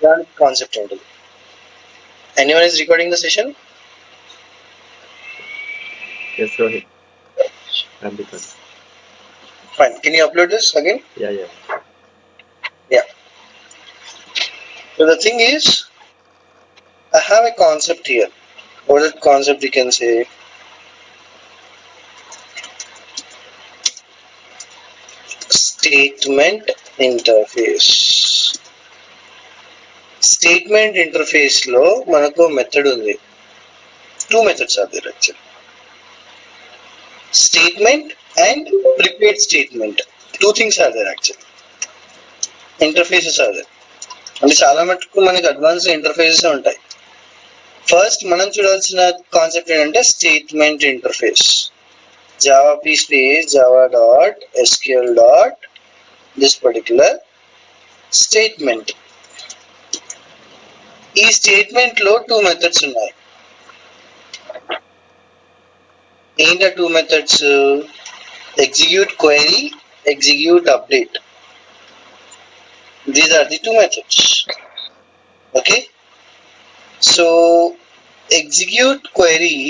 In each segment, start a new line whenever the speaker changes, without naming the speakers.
దానికి కాన్సెప్ట్ ఉంటుంది. Anyone is recording the session?
Yes, Rohit. I'm recording.
Fine. Can you upload this again?
Yeah.
So the thing is, I have a concept here. What is that concept? You can say statement interface. Statement interface లో మనకు method ఉంది. Two methods are there actually. Statement and prepared statement. Two things are there actually. Interfaces are there. అంటే చాలా మటుకు మనకి advance interfaces ఉంటాయి. First మనం చూడాల్సిన కాన్సెప్ట్ ఏంటంటే statement interface. Java P space Java dot SQL dot this particular statement. ఈ statement లో టూ మెథడ్స్ ఉన్నాయి. ఏంటి two methods? Execute query, execute update. These are the two methods. Okay. So execute query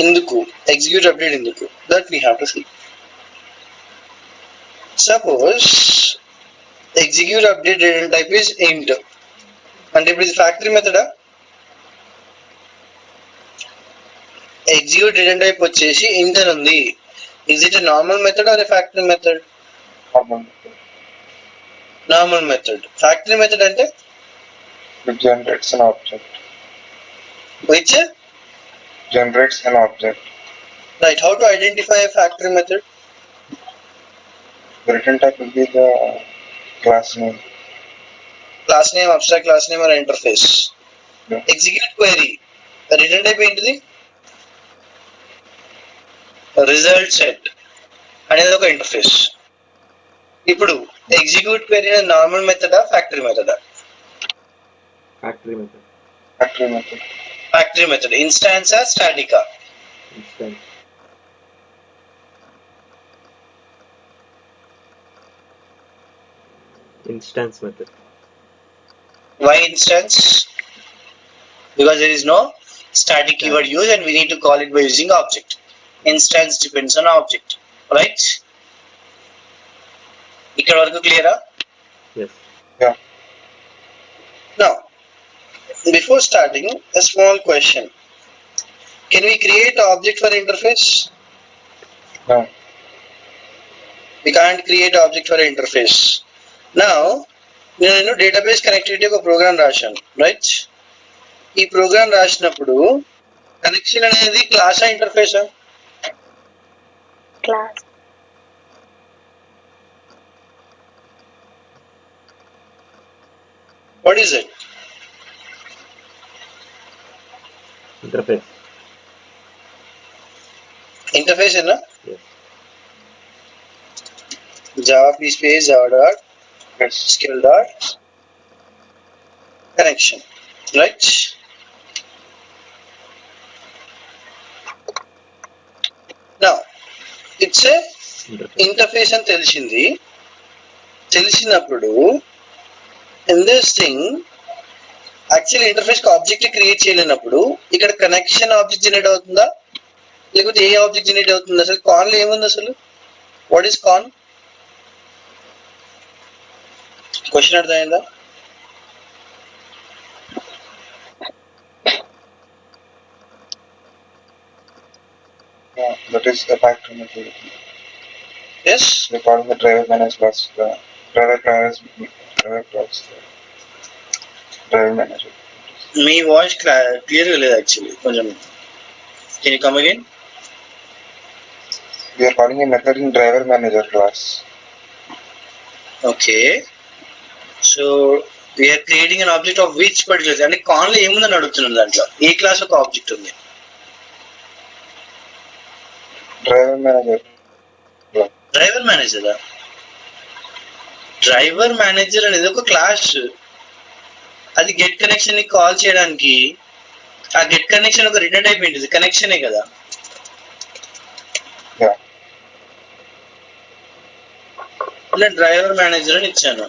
induku, execute update induku, that we have to see. Suppose execute update return type is int, and if it is factory method, execute return type వచ్చేసి int అని ఉంది. Is it a normal method or a factory method? Normal method. Factory method ante
it generates an object.
Which
Generates an object.
Right. How to identify a factory method?
The return type will be the class name.
Class name, abstract class name or interface.
Yeah.
Execute query. The return type ఏంటిది? Result set అనేది ఒక interface. ఇప్పుడు execute query normal మెథడా factory మెథడా?
Factory method.
Factory method. ఇన్స్టాన్సా స్టాటికా?
Instance method.
Why instance? Because there is no static keyword used and we need to call it by using object. Instance depends on object, right? ఇక్కడ వరకు క్లియరా?
Yes.
Yeah.
Now, before starting, a small question. Can we create object for interface?
No.
We can't create object for interface. Now, నేను database connectivity ఒక programme రాశాను, right? ఈ programme రాసినప్పుడు connection అనేది క్లాసా ఇంటర్ఫేసా?
Class.
What is it?
Interface.
Interface is na?
Yes.
Java p space java dot
Yes.
skill dot connection, right? Now it's a interface అని తెలిసినప్పుడు in this thing actual interface కి object create చేయలేనప్పుడు ఇక్కడ connection object generate అవుతుందా లేకపోతే ఏ object generate అవుతుంది? అసలు కాన్ లో ఏముంది అసలు? What is con? క్వశ్చన్ అర్థమైందా?
Yeah, that is the factory method.
Yes.
They call the driver manage class. The driver class. Driver manager.
మీ వాయిస్ క్లియర్ గా లేదు యాక్చువల్లీ కొంచెం. Can you come again?
We are calling a method in driver manager class.
Okay. So we are creating an object of which particular, అంటే కాన్ లో ఏముందని అడుగుతున్నాను. దాంట్లో ఏ క్లాస్ ఒక ఆబ్జెక్ట్ ఉంది?
Driver manager.
డ్రైవర్ మేనేజరా? డ్రైవర్ మేనేజర్ అనేది ఒక క్లాస్. అది గెట్ కనెక్షన్ ని కాల్ చేయడానికి ఆ గెట్ కనెక్షన్ ఒక రిటర్న్ టైప్ ఏంటిది? కనెక్షనే కదా.
Yeah.
ఇలా డ్రైవర్ మేనేజర్ అని ఇచ్చాను.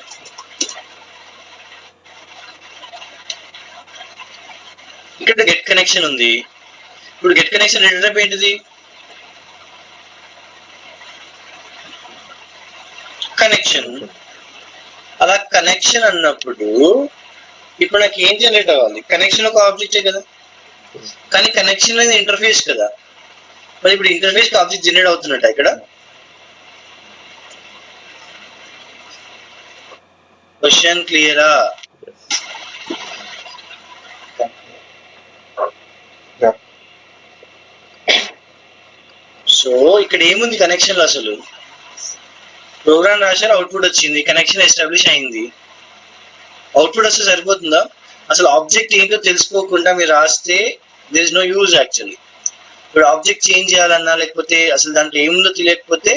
ఇక్కడ గెట్ కనెక్షన్ ఉంది. ఇప్పుడు గెట్ కనెక్షన్ రిటర్న్ టైప్ ఏంటిది? కనెక్షన్. అలా కనెక్షన్ అన్నప్పుడు ఇప్పుడు నాకు ఏం జనరేట్ అవ్వాలి? కనెక్షన్ ఒక ఆబ్జెక్టే కదా, కానీ కనెక్షన్ అనేది ఇంటర్ఫేస్ కదా. మరి ఇప్పుడు ఇంటర్ఫేస్ ఆబ్జెక్ట్ జనరేట్ అవుతున్నట్ట ఇక్కడ. క్వశ్చన్ క్లియరా?
Yeah.
సో ఇక్కడ ఏముంది కనెక్షన్ లో? అసలు ప్రోగ్రామ్ రాశారు, అవుట్పుట్ వచ్చింది, కనెక్షన్ ఎస్టాబ్లిష్ అయింది. అవుట్పుట్ వస్తే సరిపోతుందా? అసలు ఆబ్జెక్ట్ ఏంటో తెలుసుకోకుండా మీరు రాస్తే there is no use actually. ఇప్పుడు ఆబ్జెక్ట్ చేంజ్ చేయాలన్నా లేకపోతే అసలు దాంట్లో ఏముందో తెలియకపోతే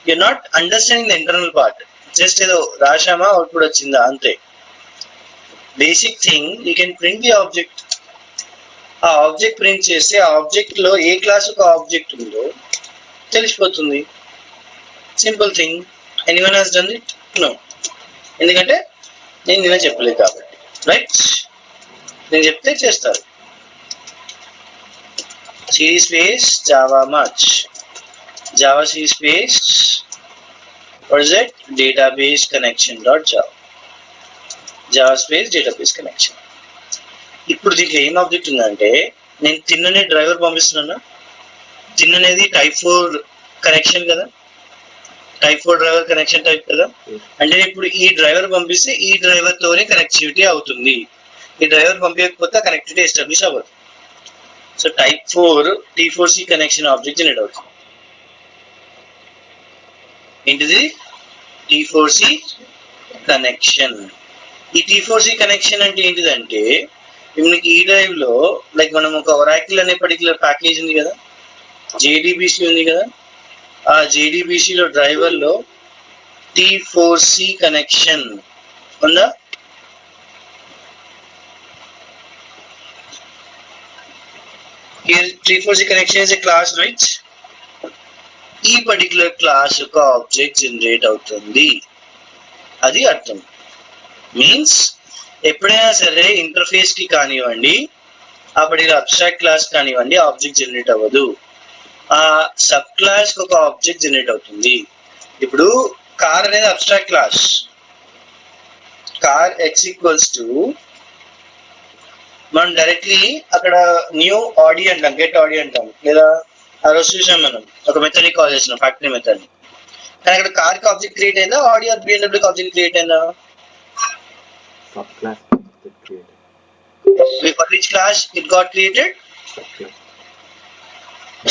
you are not understanding the internal part. Just ఏదో రాశామా అవుట్పుట్ వచ్చిందా అంతే. Basic thing you can print the object. ఆ ఆబ్జెక్ట్ ప్రింట్ చేస్తే ఆ ఆబ్జెక్ట్ లో ఏ క్లాస్ ఒక ఆబ్జెక్ట్ ఉందో తెలిసిపోతుంది. Simple thing. Anyone has done it? No. ఎందుకంటే నేను నిన్న చెప్పలేదు కాబట్టి. రైట్? నేను చెప్తే చేస్తారు. cd space java merge, java cd space what is it, database connection dot java, java space database connection. ఇప్పుడు దీంట్లో ఏం ఆబ్జెక్ట్ ఉందంటే నేను తిన్ననే డ్రైవర్ పంపిస్తున్నాను. తిన్ అనేది టైప్ 4 కనెక్షన్ కదా, టైప్ 4 డ్రైవర్ కనెక్షన్ టైప్ కదా. అంటే ఇప్పుడు ఈ డ్రైవర్ పంపిస్తే ఈ డ్రైవర్ తోనే కనెక్టివిటీ అవుతుంది. ఈ డ్రైవర్ పంపించకపోతే కనెక్టివిటీ ఎస్టాబ్లిష్ అవ్వదు. So type 4 T4C connection object generate అవుతుంది. ఏంటిది? T4C connection. ఈ T4C కనెక్షన్ అంటే ఏంటిదంటే మీకు ఈ డ్రైవ్ లో లైక్ మనం ఒక ఒరాకిల్ అనే పర్టికులర్ ప్యాకేజ్ ఉంది కదా, JDBC ఉంది కదా, ఆ JDBC లో డ్రైవర్ లో T4C కనెక్షన్ ఉందా? Here T4C connection is a class, right? ఈ పర్టికులర్ క్లాస్ యొక్క ఆబ్జెక్ట్ జనరేట్ అవుతుంది. అది అర్థం. మీన్స్ ఎప్పుడైనా సరే ఇంటర్ఫేస్ కి కానివ్వండి, ఆ పర్టికులర్ అబ్స్ట్రాక్ట్ క్లాస్ కానివ్వండి, ఆబ్జెక్ట్ జనరేట్ అవ్వదు. ఆ సబ్ క్లాస్ ఒక ఆబ్జెక్ట్ జనరేట్ అవుతుంది. ఇప్పుడు కార్ అనేది abstract class. Car x equals to మనం డైరెక్ట్లీ అక్కడ న్యూ ఆడి అంటాం, గెట్ ఆడి అంటాం, లేదా ఆ రోజు చూసాం మనం ఒక మెథడ్ ని కాల్ చేసినాం, ఫ్యాక్టరీ మెథడ్ ని. కానీ అక్కడ కార్ కి ఆబ్జెక్ట్ క్రియేట్ అయిందా, ఆడి ఆర్ BMW కి ఆబ్జెక్ట్ క్రియేట్ అయిందా?
subclass object created.
For which class it got created?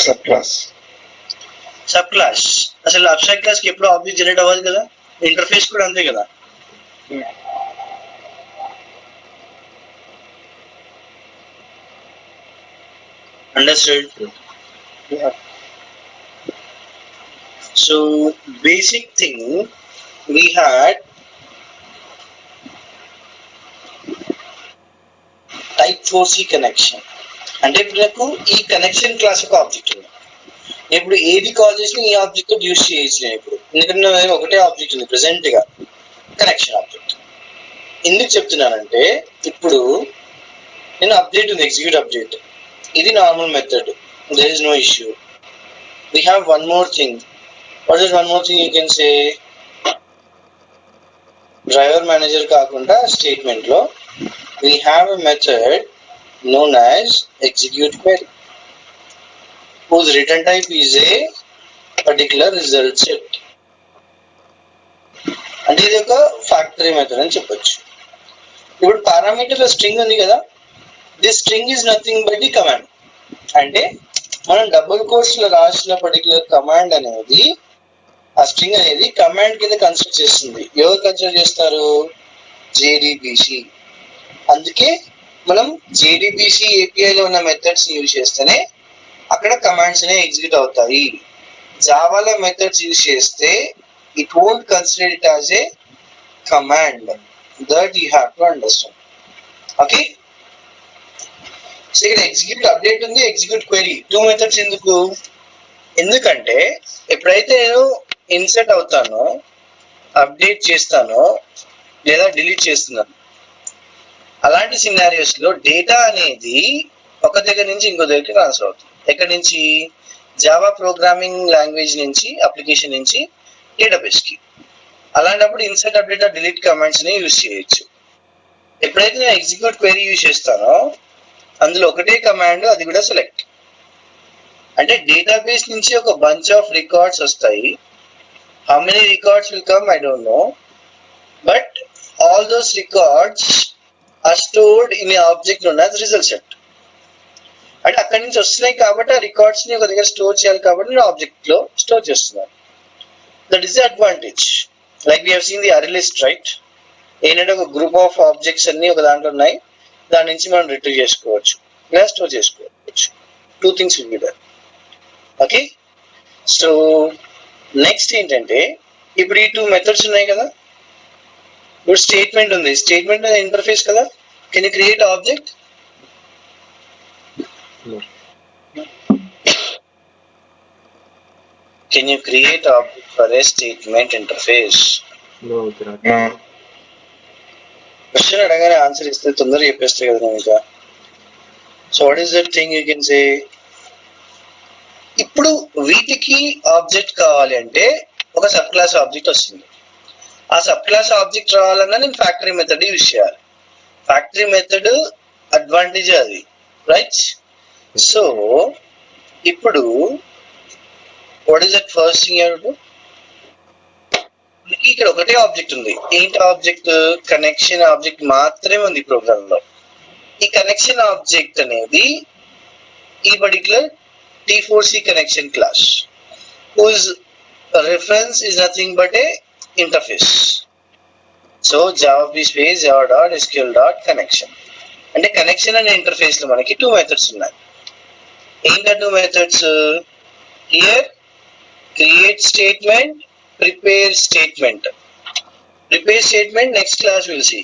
Subclass.
Sub class. అసలు అబ్స్ట్రాక్ట్ క్లాస్ కి ఎప్పుడు ఆబ్జెక్ట్ జనరేట్ అవ్వదు కదా, ఇంటర్ఫేస్ కూడా అంతే కదా. Understood?
Yeah.
So basic thing we had type 4C connection. అంటే ఇప్పుడు నాకు ఈ కనెక్షన్ క్లాస్ ఒక ఆబ్జెక్ట్ ఉంది. ఇప్పుడు ఏది కాల్ చేసినా ఈ ఆబ్జెక్ట్ యూజ్ చేయొచ్చు నేను ఇప్పుడు, ఎందుకంటే నా దగ్గర ఒకటే ఆబ్జెక్ట్ ఉంది ప్రెసెంట్ గా, కనెక్షన్ ఆబ్జెక్ట్. ఎందుకు చెప్తున్నానంటే ఇప్పుడు నేను అప్డేట్ ఉంది, ఎగ్జిక్యూట్ అప్డేట్. ఇది normal method, there is no issue. We have one more thing. What is one more thing you can say? Driver manager కాకుండా statement లో we have a method known as execute query, whose return type is a particular result set. అంటే ఇది ఒక factory method అని చెప్పొచ్చు. ఇప్పుడు parameter string ఉంది కదా, this string is nothing but the command. అంటే మనం డబుల్ కోట్స్ లో రాసిన పర్టికులర్ కమాండ్ అనేది, ఆ స్ట్రింగ్ అనేది కమాండ్ కింద కన్సిడర్ చేస్తుంది. ఎవరు కన్సిడర్ చేస్తారు? JDBC. అందుకే మనం JDBC API లో ఉన్న మెథడ్స్ యూజ్ చేస్తేనే అక్కడ కమాండ్స్ అనేవి ఎగ్జిక్యూట్ అవుతాయి. జావాలో మెథడ్స్ యూజ్ చేస్తే it won't consider it as a command. That you have to understand. Okay, so ఇక్కడ ఎగ్జిక్యూట్ అప్డేట్ ఉంది, ఎగ్జిక్యూట్ క్వెరీ, 2 మెథడ్స్. ఎందుకంటే ఎప్పుడైతే నేను ఇన్సర్ట్ అవుతానో, అప్డేట్ చేస్తానో లేదా డిలీట్ చేస్తున్నాను, అలా అలాంటి సినారియోస్ లో డేటా అనేది ఒక దగ్గర నుంచి ఇంకో దగ్గరికి ట్రాన్స్ఫర్ అవుతుంది. ఎక్కడి నుంచి? జావా ప్రోగ్రామింగ్ లాంగ్వేజ్ నుంచి, అప్లికేషన్ నుంచి డేటాబేస్ కి. అలాంటప్పుడు ఇన్సర్ట్, అప్డేట్, డిలీట్ కమాండ్స్ ని యూజ్ చేయొచ్చు. ఎప్పుడైతే నేను ఎగ్జిక్యూట్ క్వెరీ యూజ్ చేస్తానో అందులో ఒకటే కమాండ్, అది కూడా సెలెక్ట్. అంటే డేటాబేస్ నుంచి ఒక బంచ్ ఆఫ్ రికార్డ్స్ వస్తాయి. How many records will come I don't know, but all those records are stored in a object known as result set. అంటే అక్కడి నుంచి వస్తున్నాయి కాబట్టి ఆ రికార్డ్స్ ని ఒక దగ్గర స్టోర్ చేయాలి కాబట్టి నేను ఆబ్జెక్ట్ లో స్టోర్ చేస్తున్నాను. That is the advantage. Like we have seen the అరే లిస్ట్, రైట్? ఏంటంటే ఒక గ్రూప్ ఆఫ్ ఆబ్జెక్ట్స్ అన్ని ఒక దాంట్లో ఉన్నాయి, దాని నుంచి మనం రిట్రీవ్ చేసుకోవచ్చు లేదా స్టోర్ చేసుకోవచ్చు. Two things will be there. Okay, so next ఏంటంటే ఇప్పుడు ఈ టూ మెథడ్స్ ఉన్నాయి కదా. ఇప్పుడు స్టేట్మెంట్ ఉంది, స్టేట్మెంట్ ఇంటర్ఫేస్ కదా. Can you create object? Can you create object for a statement interface?
No, Virat.
No.
Question అడగానే ఆన్సర్ ఇస్తే తొందరగా చెప్పేస్తే కదా నువ్వు ఇంకా. So what is that thing you can say? ఇప్పుడు వీటికి ఆబ్జెక్ట్ కావాలి అంటే ఒక సబ్ క్లాస్ ఆబ్జెక్ట్ వస్తుంది. ఆ సబ్ క్లాస్ ఆబ్జెక్ట్ రావాలన్నా నేను ఫ్యాక్టరీ మెథడ్ యూజ్ చేయాలి. ఫ్యాక్టరీ మెథడ్ అడ్వాంటేజ్ అది, రైట్? సో ఇప్పుడు what is that first thing you have to do? ఇక్కడ ఒకటే ఆబ్జెక్ట్ ఉంది. ఏంటి ఆబ్జెక్ట్? కనెక్షన్ ఆబ్జెక్ట్ మాత్రమే ఉంది ప్రోగ్రామ్ లో. ఈ కనెక్షన్ ఆబ్జెక్ట్ అనేది ఈ particular T4C connection class whose reference is nothing but a interface. So java space java.sql.connection అంటే కనెక్షన్ అనే ఇంటర్ఫేస్ లో మనకి టూ మెథడ్స్ ఉన్నాయి. ఏంటా two methods? Here create statement, prepare statement. Prepare statement next class will see.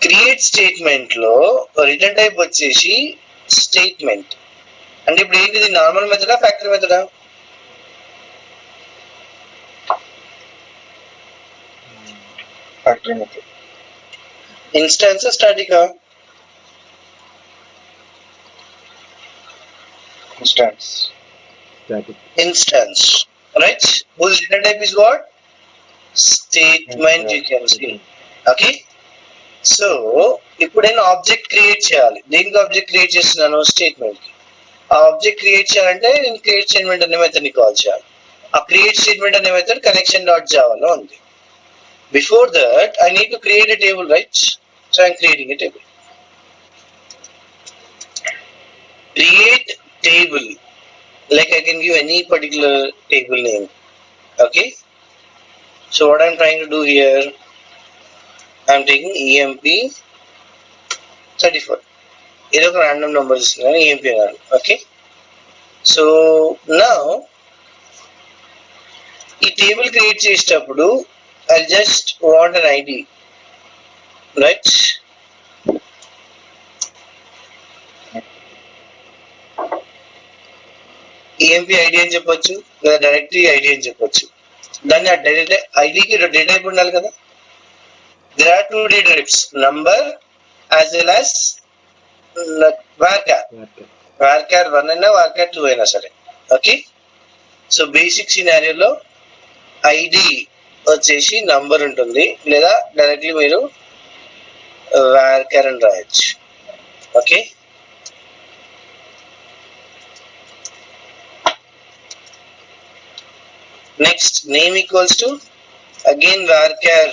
Create statement లో return type వచ్చేసి statement. అంటే ఇప్పుడు ఏంటిది? నార్మల్ మెథడా ఫ్యాక్టరీ మెథడా?
Factory method.
ఇన్స్టాన్స్ స్టాటికా?
Instance.
Static.
Instance, right? Whose return type is what? Statement, you can see. Okay, so ఇప్పుడు నేను ఆబ్జెక్ట్ క్రియేట్ చేయాలి. దేనికి ఆబ్జెక్ట్ క్రియేట్ చేస్తున్నాను? స్టేట్మెంట్ కి. ఆ ఆబ్జెక్ట్ క్రియేట్ చేయాలంటే నేను క్రియేట్ స్టేట్మెంట్ అనే మెథడ్ ని కాల్ చేయాలి. ఆ క్రియేట్ స్టేట్మెంట్ అనే మెథడ్ కనెక్షన్ డాట్ జావాలో ఉంది. Before that I need to create a table, right? So I'm creating a table. Create table, like I can give any particular table name. Okay, so what I'm trying to do here, I'm taking emp 34. Either a random number is emp. Okay, so now ఈ table create చేసేటప్పుడు I just want an ID, right? EMP ID అని చెప్పొచ్చు లేదా directory ID అని చెప్పొచ్చు. దాన్ని ఆ direct ఐడికి డేటా టైప్ ఉండాలి కదా. There are two data types, number as well as varchar. varchar 1 అయినా varchar 2 అయినా సరే. ఓకే, సో బేసిక్ సినారియోలో ఐడి వచ్చేసి నంబర్ ఉంటుంది లేదా డైరెక్ట్లీ మీరు varchar అని రాయొచ్చు. Okay, next name equals to again varchar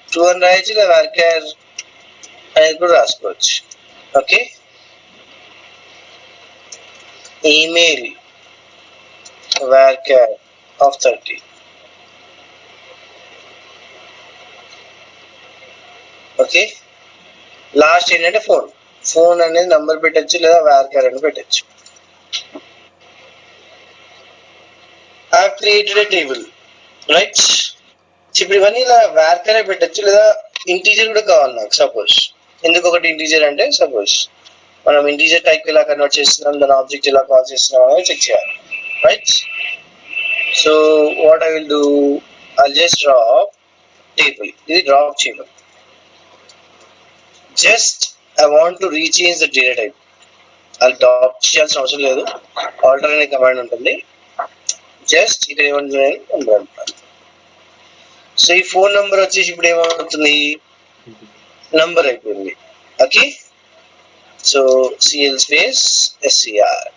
2 అని రాయొచ్చు లేదా varchar అనేది కూడా రాసుకోవచ్చు. Okay, email varchar of 30. Okay, last ఏంటంటే ఫోన్ అనేది నంబర్ పెట్టచ్చు లేదా varchar అని పెట్టచ్చు. I have created a table, right? ఇప్పుడు ఇవన్నీ ఇలా varchar పెట్టచ్చు లేదా ఇంటీజర్ కూడా కావాలి నాకు. సపోజ్ ఎందుకు ఒకటి ఇంటీజర్ అంటే, సపోజ్ మనం ఇంటీజర్ టైప్ ఎలా కన్వర్ట్ చేస్తున్నాం, దాని ఆబ్జెక్ట్ ఎలా కాల్ చేస్తున్నాం అనేది చెక్ చేయాలి, right? So what I will do, I just drop table. ఇది డ్రాప్ చేయడం just I want to rechange the data type. అది డాట్ చేయాల్సిన అవసరం లేదు, ఆల్టర్ అనే కమాండ్ ఉంటుంది. జస్ట్ ఇక్కడ ఏమంటున్నాను, సో ఈ ఫోన్ నంబర్ వచ్చేసి ఇప్పుడు ఏమవుతుంది, నంబర్ అయిపోయింది. Okay, so CL space SCR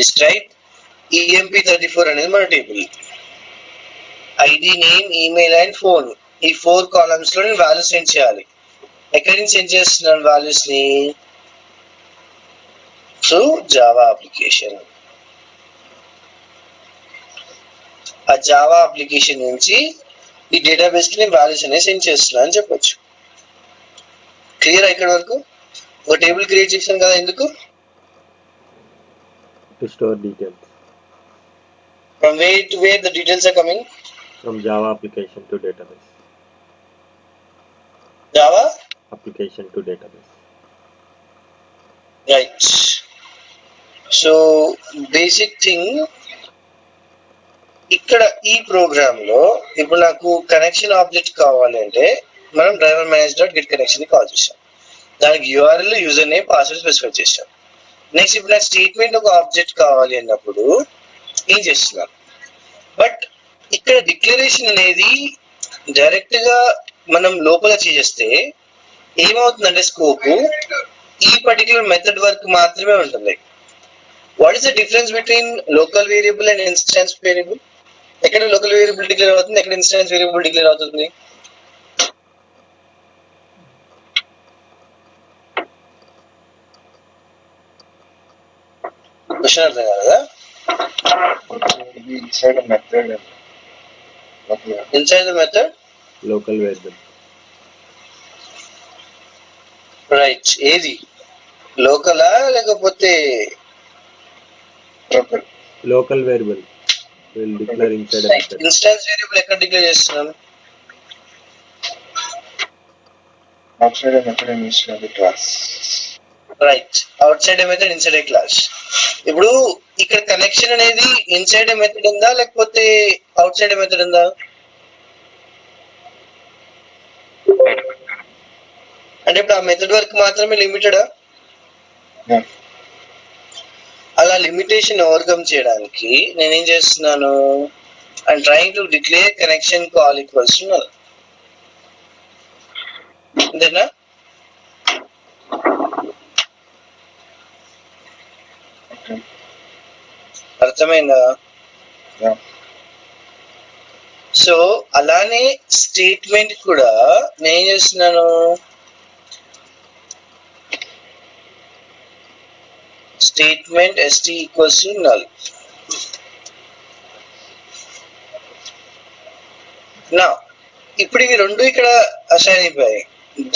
describe EMP34 అనేది మన table. ID, name, email and phone, ఈ 4 కాలమ్స్ లో నేను వాల్యూస్ సెండ్ చేయాలి. ఎక్కడి నుంచి సెండ్ చేస్తున్నాను వాల్యూస్ ని? Through Java application. ఆ జావా అప్లికేషన్ నుంచి ఈ డేటాబేస్ కి నేను వాల్యూస్ అనేది సెండ్ చేస్తున్నా అని చెప్పొచ్చు. క్లియర్ ఇక్కడ వరకు? ఒక టేబుల్ క్రియేట్ చేసాను కదా, ఎందుకు?
To store details
From where to where the details are coming?
from Java application to database.
Java
Application to database.
right. So basic thing ఇక్కడ ఈ ప్రోగ్రామ్ లో ఇప్పుడు నాకు కనెక్షన్ ఆబ్జెక్ట్ కావాలి అంటే మనం driver manage dot get connection ని call చేసాం. దానికి URL, user name, password specify చేసాం. నెక్స్ట్ ఇప్పుడు నాకు స్టేట్మెంట్ ఒక ఆబ్జెక్ట్ కావాలి అన్నప్పుడు ఏం చేస్తున్నాను, బట్ ఇక్కడ డిక్లరేషన్ అనేది డైరెక్ట్ గా మనం లోపల చేస్తే ఏమవుతుందంటే స్కోప్ ఈ పర్టికులర్ మెథడ్ వర్క్ మాత్రమే ఉంటుంది. What is the difference between local variable and instance variable? ఎక్కడ లోకల్ వేరియబుల్ డిక్లేర్ అవుతుంది, ఎక్కడ ఇన్స్టాన్స్ వేరియబుల్ డిక్లేర్ అవుతుంది? క్వశ్చన్ అర్థం కాదా?
Inside a method. Okay.
Inside the method
Local variable.
Right. ఏది లోకలా లేకపోతే
Local.
Local variable will declare inside a method.
Instance variable ఎక్కడ declare చేస్తున్నాను?
Outside a method and inside a class.
Right, out side A method, inside A class. ఇప్పుడు ఇక్కడ connection అనేది inside ఏ method ఉందా లేకపోతే out side ఏ method ఉందా? అంటే ఇప్పుడు ఆ మెథడ్ వర్క్ మాత్రమే లిమిటెడా?
Yeah.
అలా లిమిటేషన్ ఓవర్కమ్ చేయడానికి నేనేం చేస్తున్నాను, I'm trying to declare connection call equals to null. అంతేనా?
Okay.
అర్థమైందా?
Yeah.
సో అలానే స్టేట్మెంట్ కూడా నేను చేస్తున్నాను, statement st equals to null. నా ఇప్పుడు ఇవి రెండు ఇక్కడ అసైన్ అయిపోయాయి,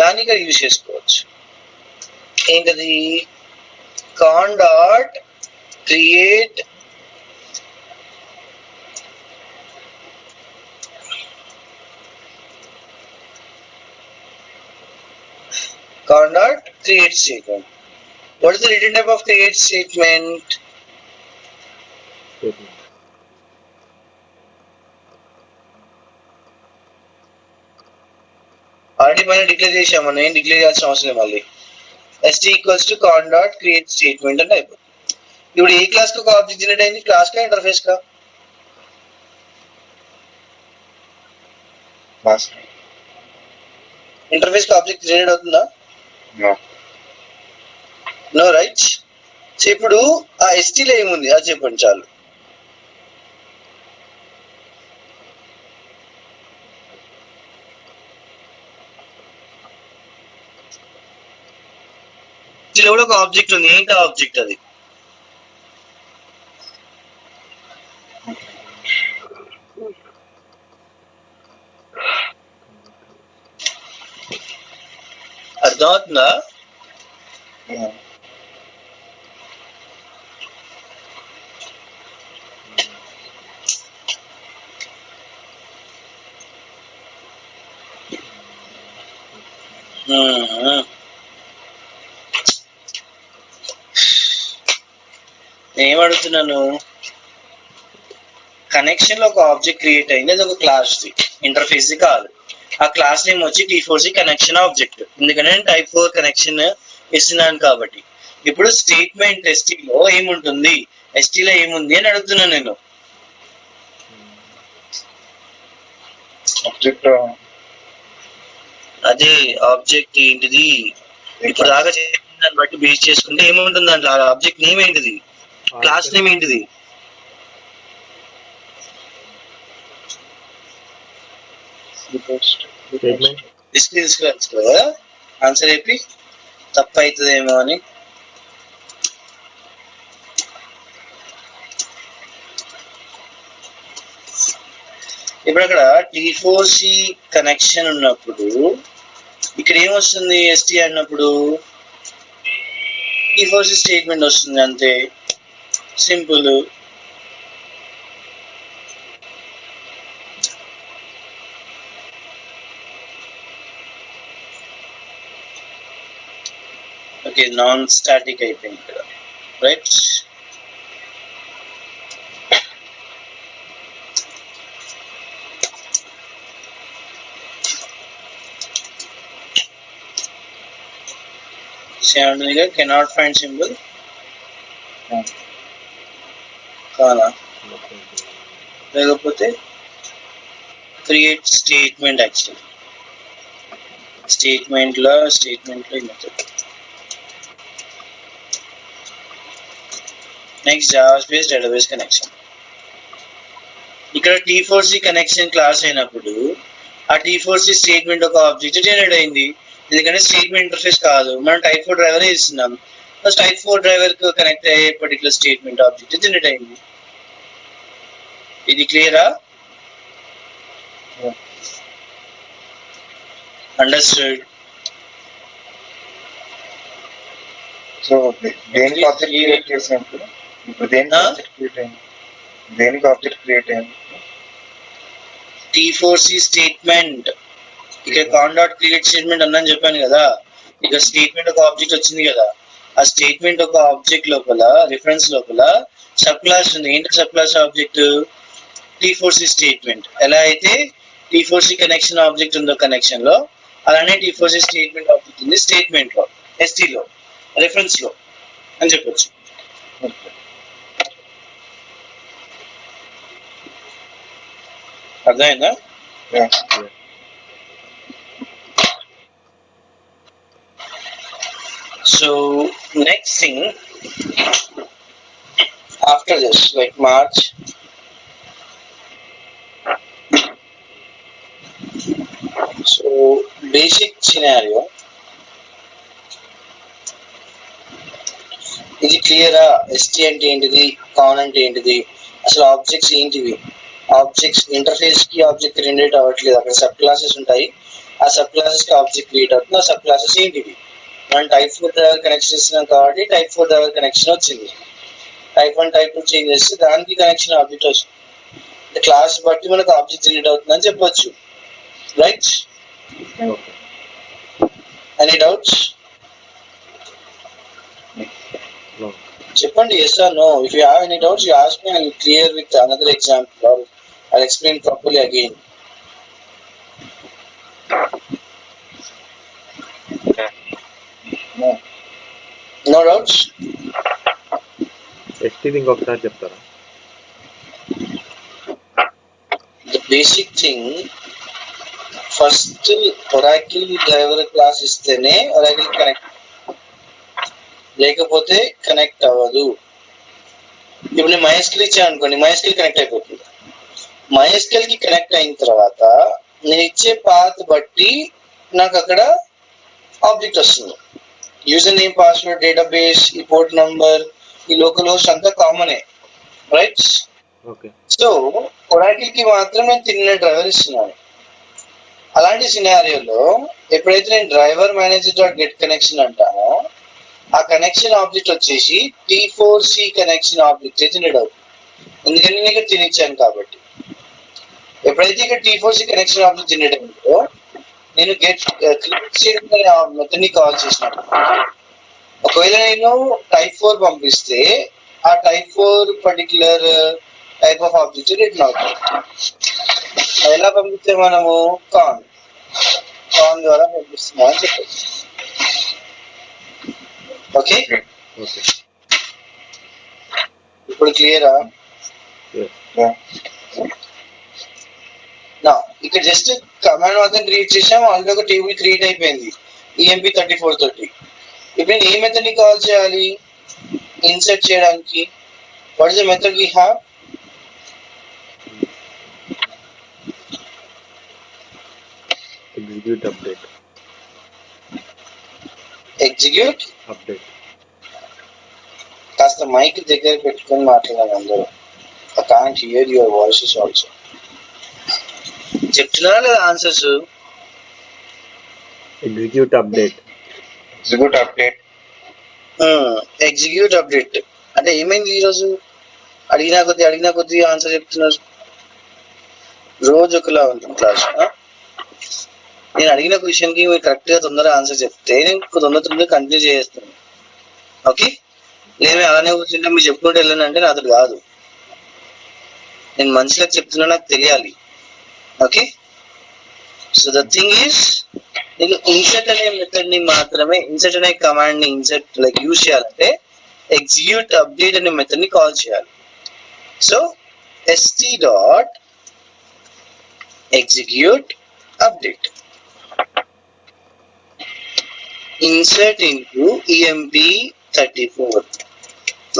దాన్ని ఇక్కడ యూజ్ చేసుకోవచ్చు. ఏంటది? Con dot create statement. What is the return type of create statement?
Statement.
Already మనం డిక్లేర్ చేసాం, మనం ఏం డిక్లేర్ చేయాల్సిన అవసరం లేదు. మళ్ళీ st equals to con dot create statement అని అయిపోతుంది. ఇప్పుడు ఏ క్లాస్ కి ఒక ఆబ్జెక్ట్ జనరేట్ అయింది, క్లాస్ కా ఇంటర్ఫేస్ కా?
Class.
ఇంటర్ఫేస్ కి ఆబ్జెక్ట్ జనరేట్ అవుతుందా?
No.
No, right. సో ఇప్పుడు ఆ st లో ఏముంది అది చెప్పండి చాలు. ST లో కూడా ఒక ఆబ్జెక్ట్ ఉంది, ఏంటి ఆబ్జెక్ట్ అది? అర్థమవుతుందా?
Yeah.
ఏమడుగుతున్నాను, కనెక్షన్ లో ఒక ఆబ్జెక్ట్ క్రియేట్ అయింది, అది ఒక క్లాస్ ది, ఇంటర్ఫేస్ ది కాదు. ఆ క్లాస్ నేమ్ వచ్చి T4C కనెక్షన్ ఆబ్జెక్ట్, ఎందుకంటే నేను టైప్ 4 కనెక్షన్ ఇస్తున్నాను కాబట్టి. ఇప్పుడు స్టేట్మెంట్ ST లో ఏముంటుంది, ST లో ఏముంది అని అడుగుతున్నాను నేను.
ఆబ్జెక్ట్
అదే ఆబ్జెక్ట్ ఏంటిది, ఇప్పుడు దాకా చెప్పిన దాన్ని బట్టి బేస్ చేసుకుంటే ఏముంటుంది దాంట్లో, ఆ ఆబ్జెక్ట్ నేమ్ ఏంటిది, క్లాస్ నేమ్ ఏంటిది.
స్టేట్మెంట్
తీసుకురావచ్చు కదా ఆన్సర్ చెప్పి, తప్పు అవుతుందేమో అని. ఇప్పుడు అక్కడ T4C కనెక్షన్ ఉన్నప్పుడు ఇక్కడ ఏమొస్తుంది, ST అన్నప్పుడు T4C స్టేట్మెంట్ వస్తుంది అంతే, సింపుల్. ఓకే, నాన్ స్టాటిక్ అయిపోయింది ఇక్కడ, రైట్. కెనాట్ ఫైండ్ సింబల్ కానా, లేకపోతే క్రియేట్ స్టేట్మెంట్, యాక్చువల్ స్టేట్మెంట్ లో ఈ method. Next java space database connection. ఇక్కడ T4C కనెక్షన్ క్లాస్ అయినప్పుడు ఆ T4C స్టేట్మెంట్ ఒక ఆబ్జెక్ట్ జనరేట్ అయింది, ఎందుకంటే స్టేట్మెంట్ ఇంటర్ఫేస్ కాదు, మనం టైప్ 4 డ్రైవర్ ఇస్తున్నాం. టైప్ 4 డ్రైవర్ కు కనెక్ట్ అయ్యే పర్టికులర్ స్టేట్మెంట్ ఆబ్జెక్ట్ జనరేట్ అయింది. ఇది క్లియరా? అండర్స్టూడ్.
సో దేనికి ఆబ్జెక్ట్ క్రియేట్ చేసినప్పుడు, ఇప్పుడు దేనికి ఆబ్జెక్ట్ క్రియేట్ అయింది, దేనికి ఆబ్జెక్ట్ క్రియేట్ అయింది?
T4C statement. ఇక్కడ కాన్ డాట్ క్రియేట్ స్టేట్మెంట్ అన్నని చెప్పాను కదా, ఇక స్టేట్మెంట్ ఒక ఆబ్జెక్ట్ వచ్చింది కదా, ఆ స్టేట్మెంట్ ఒక ఆబ్జెక్ట్ లోపల రిఫరెన్స్ లోపల సబ్ క్లాస్ ఉంది. ఏంటి sub class object? T4C statement. ఎలా అయితే T4C కనెక్షన్ ఆబ్జెక్ట్ ఉందో కనెక్షన్ లో, అలానే T4C స్టేట్మెంట్ ఆబ్జెక్ట్ ఉంది స్టేట్మెంట్ లో, ST లో, రిఫరెన్స్ లో అని చెప్పొచ్చు. అర్థమైందా? So next thing after this, like March, so basic scenario, ఇది క్లియరా? ST అంటే ఏంటిది, కాన్ అంటే ఏంటిది, అసలు ఆబ్జెక్ట్స్ ఏంటివి, ఆబ్జెక్ట్స్ ఇంటర్ఫేస్ కి ఆబ్జెక్ట్ జనరేట్ అవ్వట్లేదు, అక్కడ సబ్ క్లాసెస్ ఉంటాయి, ఆ సబ్ క్లాసెస్ కి ఆబ్జెక్ట్ క్రియేట్ అవుతుంది. ఆ సబ్ క్లాసెస్ ఏంటివి, మనం టైప్ 4 డ్రైవర్ కనెక్షన్ ఇస్తున్నాం కాబట్టి టైప్ 4 డ్రైవర్ కనెక్షన్ వచ్చింది. టైప్ 1 టైప్ 2 చేంజ్ చేస్తే దానికి కనెక్షన్ ఆబ్జెక్ట్ వస్తుంది. క్లాస్ బట్టి మనకు ఆబ్జెక్ట్ జనరేట్ అవుతుందని చెప్పొచ్చు, రైట్? Any doubts? చెప్పండి, yes or no. If you have any doubts, you ask me. I'll clear with another example or I'll explain properly again. No doubts?
ST ఇంకొకసారి చెప్తారా?
The basic thing, first Oracle driver class ఇస్తేనే Oracle connect, లేకపోతే connect అవ్వదు. ఇప్పుడు నేను MySQL ఇచ్చాను అనుకోండి, MySQL connect అయిపోతుంది. MySQL కి కనెక్ట్ అయిన తర్వాత నేను ఇచ్చే పాత్ బట్టి నాకు అక్కడ ఆబ్జెక్ట్ వస్తుంది. యూజర్ నేమ్, పాస్వర్డ్, డేటాబేస్, ఈ పోర్ట్ నంబర్, ఈ లోకల్ హోస్ట్ అంతా కామనే, రైట్? సో Oracle కి మాత్రం నేను తిన్న డ్రైవర్ ఇస్తున్నాను. అలాంటి సినారియోలో ఎప్పుడైతే నేను driver manager dot get connection అంటానో, ఆ కనెక్షన్ ఆబ్జెక్ట్ వచ్చేసి T4C కనెక్షన్ ఆబ్జెక్ట్ జనరేట్ అవుతుంది, ఎందుకంటే నేను ఇక్కడ తినిచ్చాను కాబట్టి. ఎప్పుడైతే ఇక్కడ T4C కనెక్షన్ ఆబ్జెక్ట్ జనరేట్ అయిందో, నేను గెట్ క్రియేట్ చేయడం మెథడ్ ని కాల్ చేసినప్పుడు, ఒకవేళ నేను టైప్ 4 పంపిస్తే ఆ type 4 particular type of object return అవుతుంది. ఎలా పంపిస్తే మనము కాన్, ఆన్ ద్వారా పంపిస్తున్నా అని చెప్పచ్చు. Okay,
okay.
ఇప్పుడు క్లియరా? నా ఇక్కడ జస్ట్ కమాండ్ మాత్రం క్రియేట్ చేసాం, ఆల్రెడీ ఒక టేబుల్ క్రియేట్ అయిపోయింది EMP34 తోటి. ఇప్పుడు నేను ఏ మెథడ్ ని కాల్ చేయాలి ఇన్సర్ట్ చేయడానికి? What is the method we have?
Execute update.
Execute
update.
కాస్త మైక్ దగ్గర పెట్టుకొని మాట్లాడాలి అందరూ. I can't hear your voices also. చెప్తున్నారా లేదా answers?
Execute update.
Execute update.
Execute update అంటే ఏమైంది ఈరోజు? అడిగినా కొద్ది ఆన్సర్ చెప్తున్నారు. రోజు ఒకలా ఉంటుంది క్లాస్. నేను అడిగిన క్వశ్చన్ కి మీరు కరెక్ట్ గా తొందరగా ఆన్సర్ చెప్తే నేను తొందర కంటిన్యూ చేస్తాను. ఓకే, లేదు అలానే కూర్చుంటే మీరు చెప్పుకుంటూ వెళ్ళండి అంటే నాతో కాదు. నేను మనుషులకు చెప్తున్నా, నాకు తెలియాలి. Okay, so the thing is నేను ఇన్సర్ట్ అనే మెథడ్ ని మాత్రమే, ఇన్సర్ట్ అనే కమాండ్ ని ఇన్సర్ట్ లైక్ యూజ్ చేయాలంటే ఎగ్జిక్యూట్ అప్డేట్ అనే మెథడ్ ని కాల్ చేయాలి. So st.execute update insert into EMP34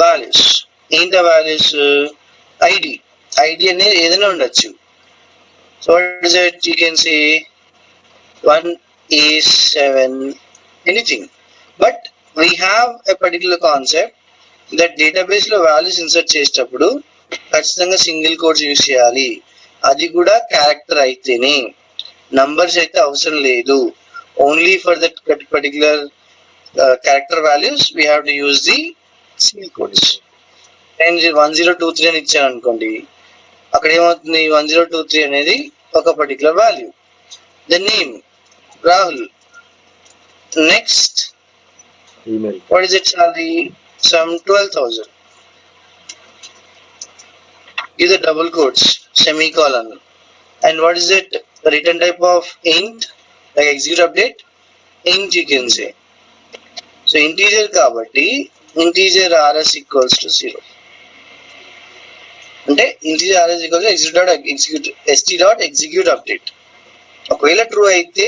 values. ఏంట వాల్యూస్? ఐడి అనేది ఏదైనా ఉండొచ్చు. So what is it? You can say 1A7 anything, but we have a particular concept that database లో values insert చేసేటప్పుడు ఖచ్చితంగా సింగిల్ కోడ్స్ యూజ్ చేయాలి. అది కూడా క్యారెక్టర్ అయితేనే, నంబర్స్ అయితే అవసరం లేదు. Only for that particular character values we have to use the single codes. నేను 1023 అని ఇచ్చాను అనుకోండి, అక్కడ ఏమవుతుంది? 1023 అనేది ఒక particular value. The name Rahul. Next
email.
What is it? Salary some 12,000. Give the double quotes, semicolon. And what is it? The return type of int, like execute update? Int you can say. So integer kabatti, integer rs equals to 0. అంటే integer rs equals to st.execute update. ఒకవేళ true అయితే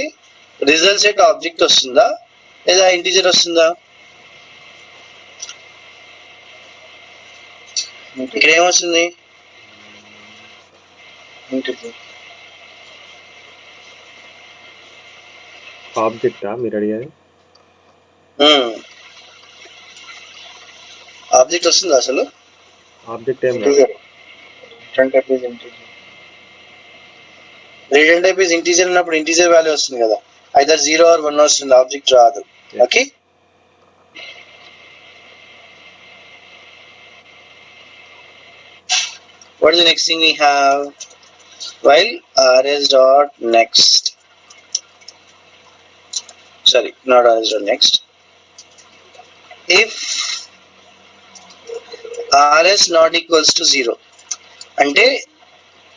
result set object వస్తుందా లేదా integer వస్తుందా? ఇక్కడ ఏమొస్తుంది?
ఆబ్జెక్టా మీరు అడిగేది?
ఆబ్జెక్ట్ వస్తుందా అసలు?
ఆబ్జెక్ట్ ఏం
రిటర్న్ టైప్ ఇస్ ఇంటీజర్ అన్నప్పుడు ఇంటీజర్ వాల్యూ వస్తుంది కదా, ఐదర్ 0 or 1 వస్తుంది, ఆబ్జెక్ట్ రాదు. Okay, what is the next thing we have? While rs dot next, sorry, not rs dot next, if rs not equals to 0 అంటే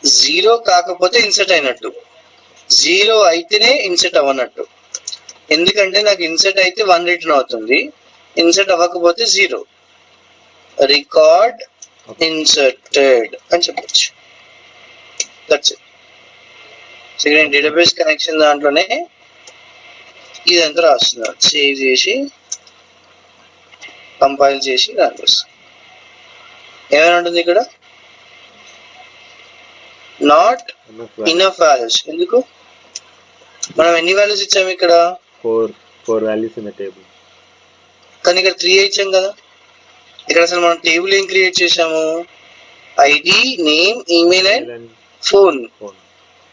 0 కాకపోతే insert అయినట్టు, 0 అయితేనే insert అవ్వనట్టు. ఎందుకంటే నాకు ఇన్సర్ట్ అయితే 1 రిటర్న్ అవుతుంది, ఇన్సర్ట్ అవ్వకపోతే 0. రికార్డ్ ఇన్సర్టెడ్ అని చెప్పచ్చు. That's it. సో నేను డేటాబేస్ కనెక్షన్ దాంట్లోనే ఇదంతా రాస్తున్నాను. సేవ్ చేసి కంపైల్ చేసి రన్ చేస్తాను. ఏమైనా ఉంటుంది ఇక్కడ? Not enough values. ఎందుకు? మనం ఎన్ని వాల్యూస్ ఇచ్చాము ఇక్కడ?
4 వాల్యూస్ ఇన్ ద టేబుల్.
కానీ ఇక్కడ 3 ఇచ్చాం కదా. ఇక్కడ అసలు మనం టేబుల్ ఏం క్రియేట్ చేసాము? ID, name, email and phone.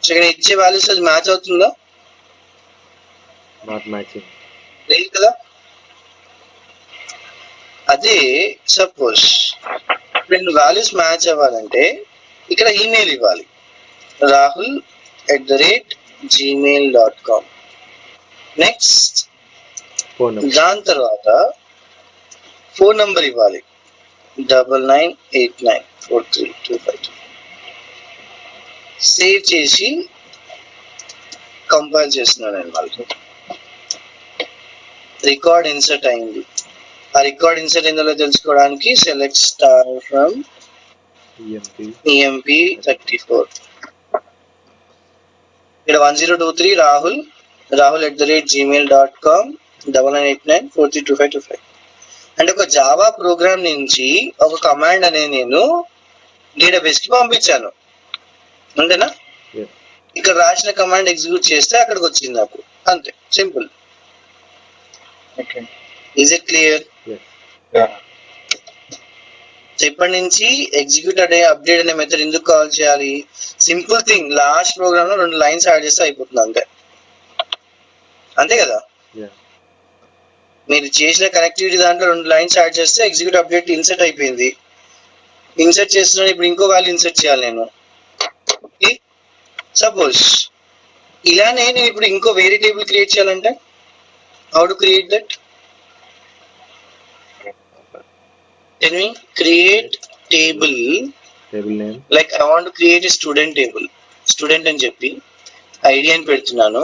So ఇక్కడ ఇచ్చే వాల్యూస్ అది మ్యాచ్ అవుతుందా?
Not matching.
లేదు కదా. అదే సపోజ్ రెండు వాల్యూస్ మ్యాచ్ అవ్వాలంటే ఇక్కడ ఈమెయిల్ ఇవ్వాలి, rahul@gmail.com. నెక్స్ట్ దాని తర్వాత ఫోన్ నంబర్ ఇవ్వాలి, 99894325. సేవ్ చేసి కంపైల్ చేస్తున్నాను నేను మళ్ళీ. రికార్డ్ ఇన్సర్ట్ అయింది. ఆ రికార్డ్ ఇన్సర్ట్ అయిందో తెలుసుకోవడానికి సెలెక్ట్ స్టార్ ఫ్రమ్ EMP 34. ఇక్కడ 1023 rahul@gmail.com 9989432525. అంటే ఒక జావా ప్రోగ్రామ్ నుంచి ఒక కమాండ్ అనేది నేను డేటాబేస్ కి పంపించాను అంతేనా. ఇక్కడ రాసిన కమాండ్ ఎగ్జిక్యూట్ చేస్తే అక్కడికి వచ్చింది నాకు, అంతే, సింపుల్. Is it clear? ఇప్పటి నుంచి ఎగ్జిక్యూట్ అప్డేట్ అనే మెథడ్ ఎందుకు కాల్ చేయాలి? సింపుల్ థింగ్, లాస్ట్ ప్రోగ్రామ్ లో 2 లైన్స్ యాడ్ చేస్తే అయిపోతుంది, అంతే. అంతే కదా, మీరు చేసిన కనెక్టివిటీ దాంట్లో 2 లైన్స్ యాడ్ చేస్తే ఎగ్జిక్యూట్ అప్డేట్ ఇన్సర్ట్ అయిపోయింది. ఇన్సర్ట్ చేస్తున్నాను, ఇప్పుడు ఇంకో వాల్యూ ఇన్సర్ట్ చేయాలి నేను. సపోజ్ ఇలానే నేను ఇప్పుడు ఇంకో వేరే టేబుల్ క్రియేట్ చేయాలంటే how to create that? Can we create table
name?
Like I want to create a student table. Student అని చెప్పి ఐడి అని పెడుతున్నాను,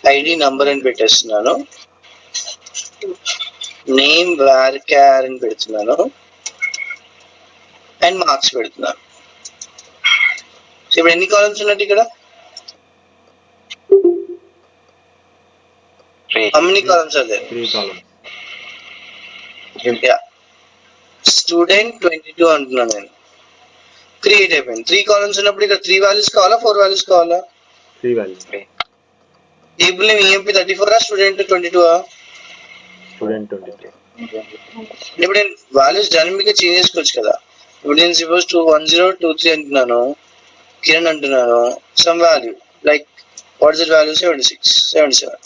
ఐడి నంబర్ అని పెట్టేస్తున్నాను, నేమ్ varchar అని పెడుతున్నాను, అండ్ మార్క్స్ పెడుతున్నాను. ఇప్పుడు ఎన్ని కాలమ్స్ ఉన్నట్టు ఇక్కడ? How many columns are there?
3 columns.
Yeah. Student 22 అంటున్నాను నేను. క్రియేట్ అయిపోయింది. 3 కాలమ్స్ ఉన్నప్పుడు ఇక్కడ 3 వాల్యూస్ కావాలా, 4 వాల్యూస్ కావాలా?
3 values.
Table name EMP 34 student 22?
Student 22.
ఇప్పుడు నేను వాల్యూస్ డైనమిక్ గా చేంజ్ చేసుకోవచ్చు కదా. ఇప్పుడు నేను సపోజ్ 1023 అంటున్నాను, కిరణ్ అంటున్నాను, some value like what is that value? 77.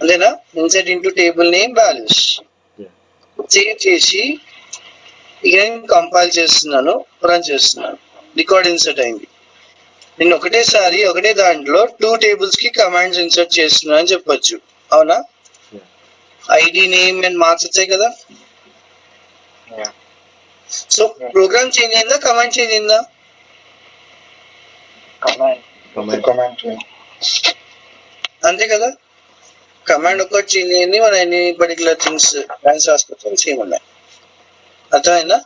అంతేనా? Insert into table name values save చేసి ఇక నేను కంపైల్ చేస్తున్నాను, రన్ చేస్తున్నాను. రికార్డ్ ఇన్సర్ట్ అయింది. నేను ఒకటేసారి ఒకటే దాంట్లో 2 టేబుల్స్ కి కమాండ్స్ ఇన్సర్ట్ చేస్తున్నాను అని చెప్పొచ్చు, అవునా? ఐడి, నేమ్ అండ్ మార్క్స్ వచ్చాయి కదా. సో ప్రోగ్రామ్ చేంజ్ అయిందా, కమాండ్ చేంజ్ అయిందా? అంతే కదా. కమాండ్ ఒక్కటి చేంజ్ అయింది, మన ఎన్ని పర్టికులర్ థింగ్స్ ర్యాన్స్ రాసుకొచ్చి సేమ్ ఉన్నాయి. అర్థమైందా?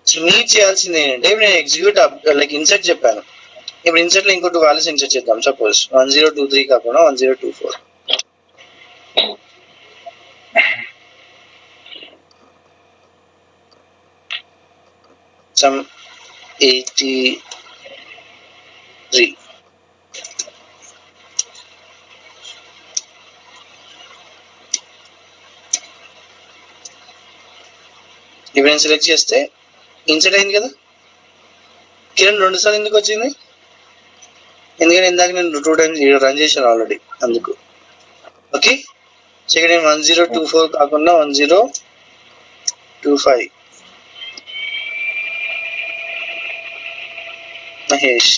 సో మీరు చేయాల్సింది ఏంటంటే, ఇప్పుడు నేను ఎగ్జిక్యూట్ లైక్ ఇన్సర్ట్ చెప్పాను. ఇప్పుడు ఇన్సర్ట్ లో ఇంకో 2 వాల్యూస్ ఇన్సర్ట్ చేద్దాం. సపోజ్ 1023 కాకుండా 1024. సమ్ 83. ఇప్పుడు నేను సెలెక్ట్ చేస్తే ఇన్సర్ట్ అయింది కదా. కిరణ్ 2 సార్లు ఎందుకు వచ్చింది? ఎందుకంటే ఇందాక నేను 2 టైమ్స్ రన్ చేశాను ఆల్రెడీ, అందుకు. ఓకే, సో ఇక్కడ నేను 1024 కాకుండా 1025. మహేష్.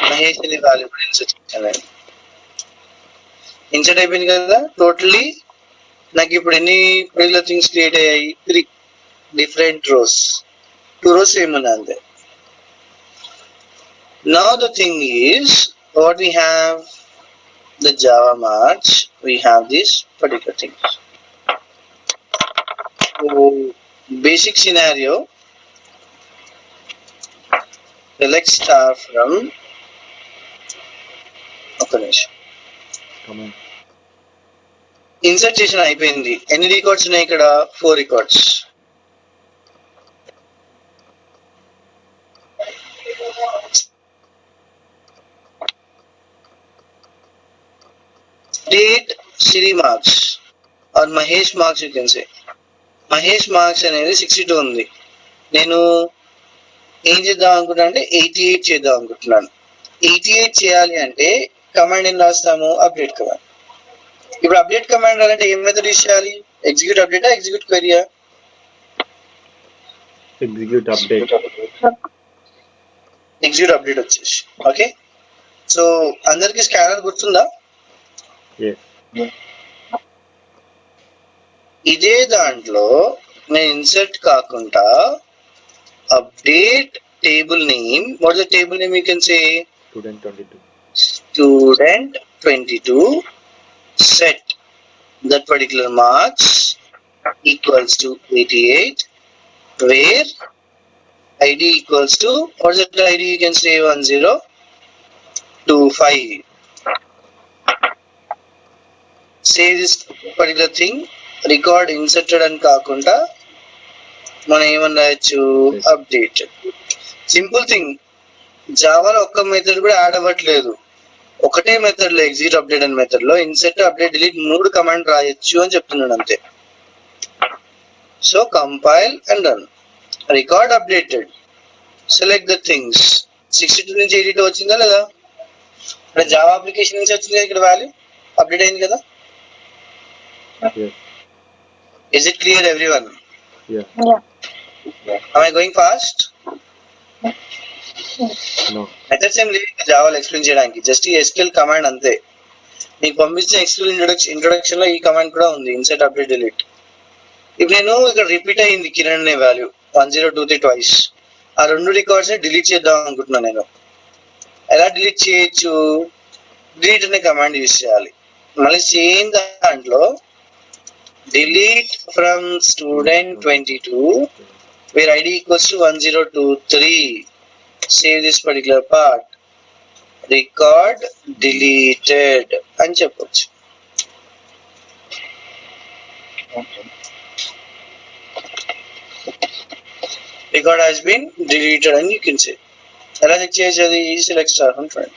మహేష్ అనే వాల్యూ కూడా ఇన్సర్ట్ చేశాను. ఇన్సర్ట్ అయిపోయింది కదా. టోటల్లీ నాకు ఇప్పుడు ఎన్ని పర్టికులర్ థింగ్స్ క్రియేట్ అయ్యాయి? 3 డిఫరెంట్ రోస్. 2 rows సేమ్ ఉన్నాయి అంతే. Now the thing is, what we have the Java March, we have these particular things. So, basic scenario, select star from insert చేసిన అయిపోయింది. ఎన్ని రికార్డ్స్ ఉన్నాయి ఇక్కడ? 4 records. State Siri marks or Mahesh marks, you can say. Mahesh marks అనేది 62 ఉంది. నేను ఏం చేద్దాం అనుకుంటున్నా అంటే 88 చేద్దాం అనుకుంటున్నాను. 88 చేయాలి అంటే కమాండ్ ఏం రాస్తాము? Update command. ఇప్పుడు అప్డేట్ కమాండ్ అంటే ఏం మెథడ్ యూస్ చేయాలి? ఎగ్జిక్యూట్ అప్డేటా, ఎగ్జిక్యూట్ క్వెరీయా?
Execute update.
ఎగ్జిక్యూట్ అప్డేట్ వచ్చేసి. ఓకే, సో అందరికి స్కానర్ గుర్తుందా? ఇదే దాంట్లో నేను ఇన్సర్ట్ కాకుండా update table name. What is the table name you can say?
Student 22.
Student 22 set that particular marks equals to 88 where id equals to, what is the id you can say? 1025. Say this particular thing record inserted and కాకుండా మనం ఏమని రాయొచ్చు, update. Simple thing, జావాలో ఒక్క method కూడా add అవ్వట్లేదు. ఒకటే method లో execute update అనే మెథడ్ లో ఇన్సెట్ అప్డేట్ డిలీట్ 3 కమాండ్ రాయొచ్చు అని చెప్తున్నాడు అంతే. So compile and run. Record updated, select the things. 62 నుంచి 82 వచ్చిందా లేదా? ఇక్కడ జావా అప్లికేషన్ నుంచి వచ్చింది, ఇక్కడ వాల్యూ అప్డేట్ అయింది కదా.
Yes.
Is it clear everyone?
Yeah.
Am I going fast?
No.
Methods ఏం లేదు జావాలో ఎక్స్ప్లెయిన్ చేయడానికి, జస్ట్ ఈ SQL కమాండ్ అంతే. మీకు పంపించిన SQL ఇంట్రొడక్షన్ లో ఈ కమాండ్ కూడా ఉంది, ఇన్సెట్ అప్డేట్ డిలీట్. ఇప్పుడు నేను ఇక్కడ రిపీట్ అయ్యింది కిరణ్ అనే వాల్యూ 1023 ట్వైస్. ఆ 2 రికార్డ్స్ ని డిలీట్ చేద్దాం అనుకుంటున్నాను నేను. ఎలా డిలీట్ చేయొచ్చు? డిలీట్ అనే కమాండ్ యూజ్ చేయాలి. మళ్ళీ సేమ్ దాంట్లో delete from student 22 where id equals to 1023. Save this particular part. Record deleted అని చెప్పొచ్చు. Record has been deleted and you can say. ఎలా చెక్ చేయొచ్చు అది? select star from front.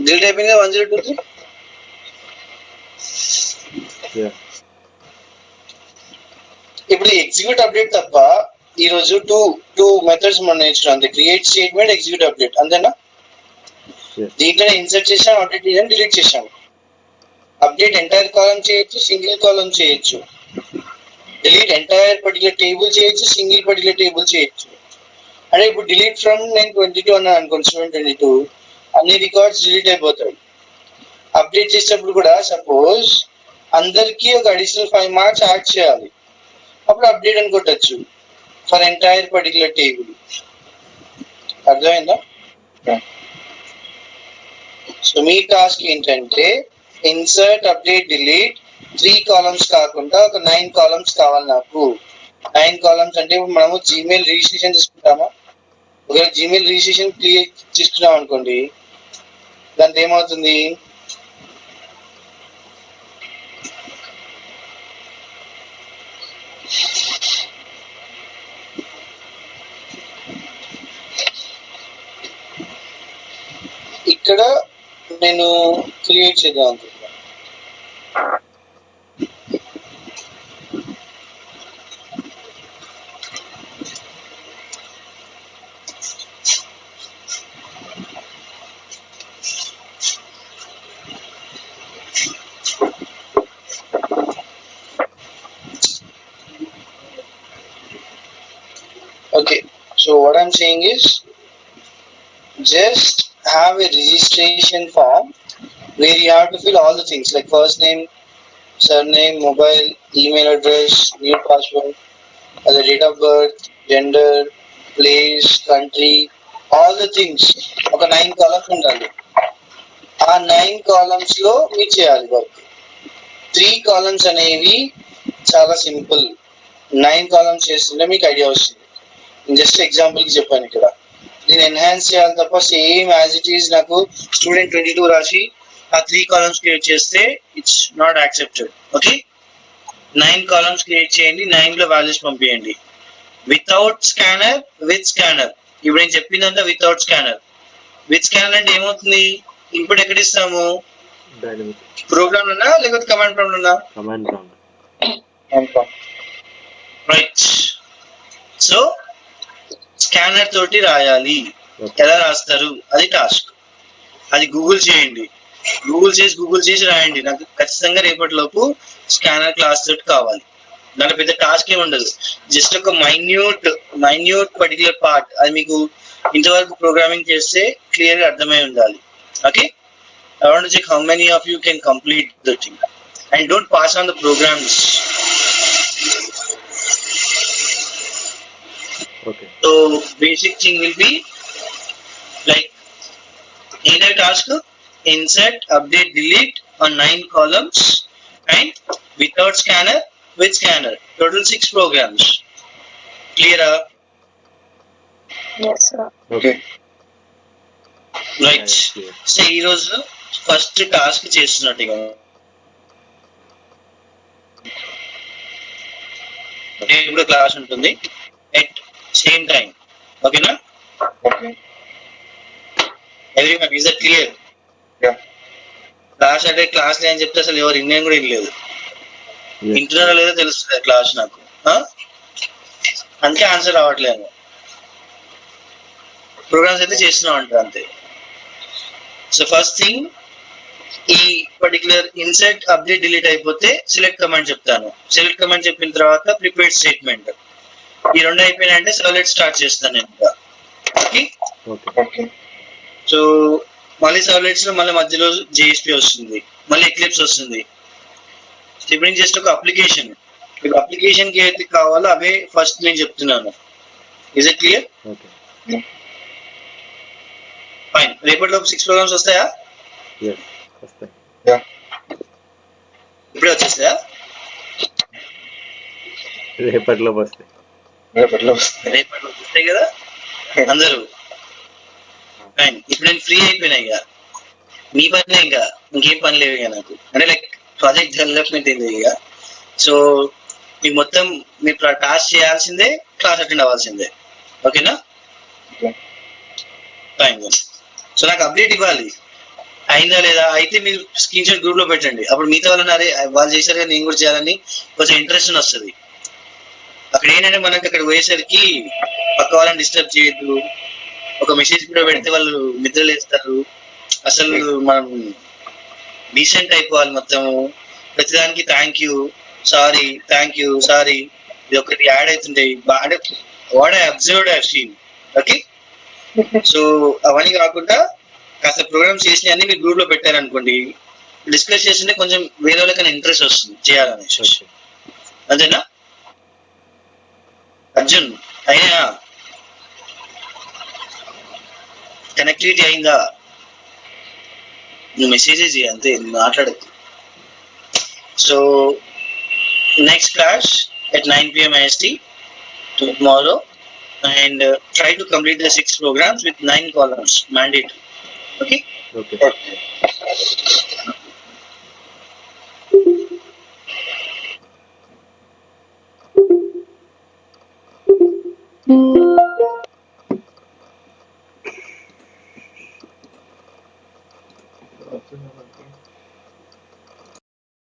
delete అయిపోయింది 1023.
Yeah.
ఇప్పుడు ఎగ్జిక్యూట్ అప్డేట్ తప్ప ఈ రోజు టూ మెథడ్స్ మనం నేర్చుకున్నాం అంతే. క్రియేట్ స్టేట్మెంట్, ఎగ్జిక్యూట్ అప్డేట్, అంతేనా? దీంట్లో ఇన్సర్ట్ చేసాం, అప్డేట్ చేసాం, డిలీట్ చేసాం. అప్డేట్ ఎంటైర్ కాలం చేయొచ్చు, సింగిల్ కాలం చేయొచ్చు. డిలీట్ ఎంటైర్ పర్టికులర్ టేబుల్ చేయొచ్చు, సింగిల్ పర్టికులర్ టేబుల్ చేయొచ్చు. అంటే ఇప్పుడు డిలీట్ ఫ్రమ్ నేను 22 అన్నాను అనుకోండి, స్టూడెంట్ 22, అన్ని రికార్డ్స్ డిలీట్ అయిపోతాయి. అప్డేట్ చేసేటప్పుడు కూడా సపోజ్ అందరికి ఒక అడిషనల్ 5 మార్క్స్ యాడ్ చేయాలి, అప్పుడు అప్డేట్ అని కొట్టచ్చు ఫర్ ఎంటైర్ పర్టికులర్ టేబుల్. అర్థమైందా? సో మీ టాస్క్ ఏంటంటే ఇన్సర్ట్ అప్డేట్ డిలీట్ 3 కాలమ్స్ కాకుండా ఒక 9 కాలమ్స్ కావాలి నాకు. 9 కాలమ్స్ అంటే ఇప్పుడు మనము జీమెయిల్ రిజిస్ట్రేషన్ తీసుకుంటామా? ఒకవేళ జీమెయిల్ రిజిస్ట్రేషన్ క్రియేట్ తీసుకున్నాం అనుకోండి, దాంతో ఏమవుతుంది? ఇక్కడ నేను క్రియేట్ చేద్దాం అనుకుంటున్నాను. Okay, so what I'm saying is just have a registration form where you have to fill all the things like first name, surname, mobile, email address, new password, the date of birth, gender, place, country, all the things. ఒక 9 columns ఉండాలి. ఆ 9 columns లో మీరు చేయాలి work. 3 columns అనేవి చాలా simple. 9 columns చేస్తుంటే మీకు ఐడియా వస్తుంది. జస్ట్ ఎగ్జాంపుల్ కి చెప్పాను ఇక్కడ. దీన్ని ఎన్హాన్స్ చేయాలి తప్ప సేమ్ యాజ్ ఇట్ ఈస్ నాకు స్టూడెంట్ 22 రాసి ఆ 3 కాలమ్స్ క్రియేట్ చేస్తే it's not accepted. Okay, 9 columns create చేయండి, 9 లో వాల్యూస్ పంపించండి. Without scanner, with scanner. ఇప్పుడు నేను చెప్పిందంతా వితౌట్ స్కానర్. విత్ స్కానర్ అంటే ఏమవుతుంది? ఇన్పుట్ ఎక్కడ ఇస్తాము? ప్రోగ్రామ్ లోనా లేకపోతే కమాండ్ ప్రాంప్ట్ లోనా?
Command prompt.
Right. So scanner తోటి రాయాలి. ఎలా రాస్తారు అది టాస్క్. అది గూగుల్ చేయండి, గూగుల్ చేసి రాయండి. నాకు ఖచ్చితంగా రేపటి లోపు స్కానర్ క్లాస్ తోటి కావాలి. దాంట్లో పెద్ద టాస్క్ ఏమి ఉండదు, జస్ట్ ఒక మైన్యూట్ పర్టికులర్ పార్ట్. అది మీకు ఇంతవరకు ప్రోగ్రామింగ్ చేస్తే క్లియర్ గా అర్థమై ఉండాలి. Okay, I want to check how many of you can complete the thing and don't pass on the programs.
Okay.
So basic thing will be like either task insert, update, delete on 9 columns and without scanner, with scanner. Total 6 programs. Clear?
Yes, sir.
Okay.
Right.
Clear.
So ఈ రోజు first task చేస్తున్నట్టు ఇక ఇప్పుడు class ఉంటుంది at same time. ఓకేనా?
Okay.
Everyone is that clear?
Yeah.
Class అంటే class అని చెప్తే అసలు ఎవరు ఇండియన్ కూడా వినలేదు.
Yes.
ఇంటున్నారో లేదో తెలుస్తుంది క్లాస్ నాకు. అందుకే ఆన్సర్ రావట్లేదు. ప్రోగ్రామ్స్ అయితే చేస్తున్నాం అంటారు అంతే. సో ఫస్ట్ థింగ్ ఈ పర్టికులర్ ఇన్సర్ట్, అప్డేట్, డిలీట్ అయిపోతే సెలెక్ట్ కమాండ్ చెప్తాను. సెలెక్ట్ కమాండ్ చెప్పిన తర్వాత ప్రిపేర్డ్ స్టేట్మెంట్. ఈ రెండు అయిపోయినాయంటే సర్వ్లెట్ స్టార్ట్ చేస్తాను నేను ఇంకా. ఓకే.
Okay.
Okay.
సో మళ్ళీ సర్వ్లెట్స్ లో మళ్ళీ మధ్యలో జేఎస్పీ వస్తుంది, మళ్ళీ ఎక్లిప్స్ వస్తుంది. ఇప్పుడు జస్ట్ ఒక అప్లికేషన్, మీకు అప్లికేషన్ కి అయితే కావాలో అవే ఫస్ట్ నేను చెప్తున్నాను. Is it clear?
Okay.
Fine. రేపటిలో 6 ప్రోగ్రామ్స్ వస్తాయా?
Yes. వస్తాయి.
Yeah.
ఇప్పుడే వచ్చేస్తాయా?
రేపటిలో వస్తాయి.
రేపటిలో వస్తుంది.
రేపటిలో వస్తాయి కదా అందరూ. ఫైన్. ఇప్పుడు నేను ఫ్రీ అయిపోయినా ఇక మీ పని ఇంకా ఇంకేం పని లేవు ఇక నాకు, అంటే లైక్ ప్రాజెక్ట్ డెవలప్మెంట్ ఏంది ఇక. సో మీకు మొత్తం మీరు టాస్క్ చేయాల్సిందే, క్లాస్ అటెండ్ అవ్వాల్సిందే. ఓకేనా?
Okay.
ఫైన్. సో నాకు అప్డేట్ ఇవ్వాలి, అయిందా లేదా? అయితే మీరు స్క్రీన్ షాట్ గ్రూప్ లో పెట్టండి. అప్పుడు మిగతా వాళ్ళని అరే వాళ్ళు చేశారు కదా నేను కూడా చేయాలని కొంచెం ఇంట్రెస్ట్ వస్తుంది. అక్కడ ఏంటంటే మనకి అక్కడ పోయేసరికి పక్క వాళ్ళని డిస్టర్బ్ చేయొద్దు. ఒక మెసేజ్ కూడా పెడితే వాళ్ళు నిద్రలేస్తారు. అసలు మనం డీసెంట్ అయిపోవాలి మొత్తము. ప్రతిదానికి thank you, sorry, thank you, sorry, ఇది ఒకటి యాడ్ అవుతుంటాయి. అంటే what I observed I seen. Okay. So అవన్నీ కాకుండా కాస్త ప్రోగ్రామ్స్ చేసిన అన్ని మీరు గ్రూప్ లో పెట్టారనుకోండి, డిస్కస్ చేస్తుంటే కొంచెం వేరే వాళ్ళకైనా ఇంట్రెస్ట్ వస్తుంది చేయాలనేసి.
Okay.
అంతేనా అర్జున్? అయినా కనెక్టివిటీ అయిందా? నువ్వు మెసేజెస్ చేయి అంతే, నువ్వు మాట్లాడదు. So next class at 9 p.m. IST tomorrow, and try to complete the 6 programs with 9 columns mandatory. Okay.
Okay.
Okay.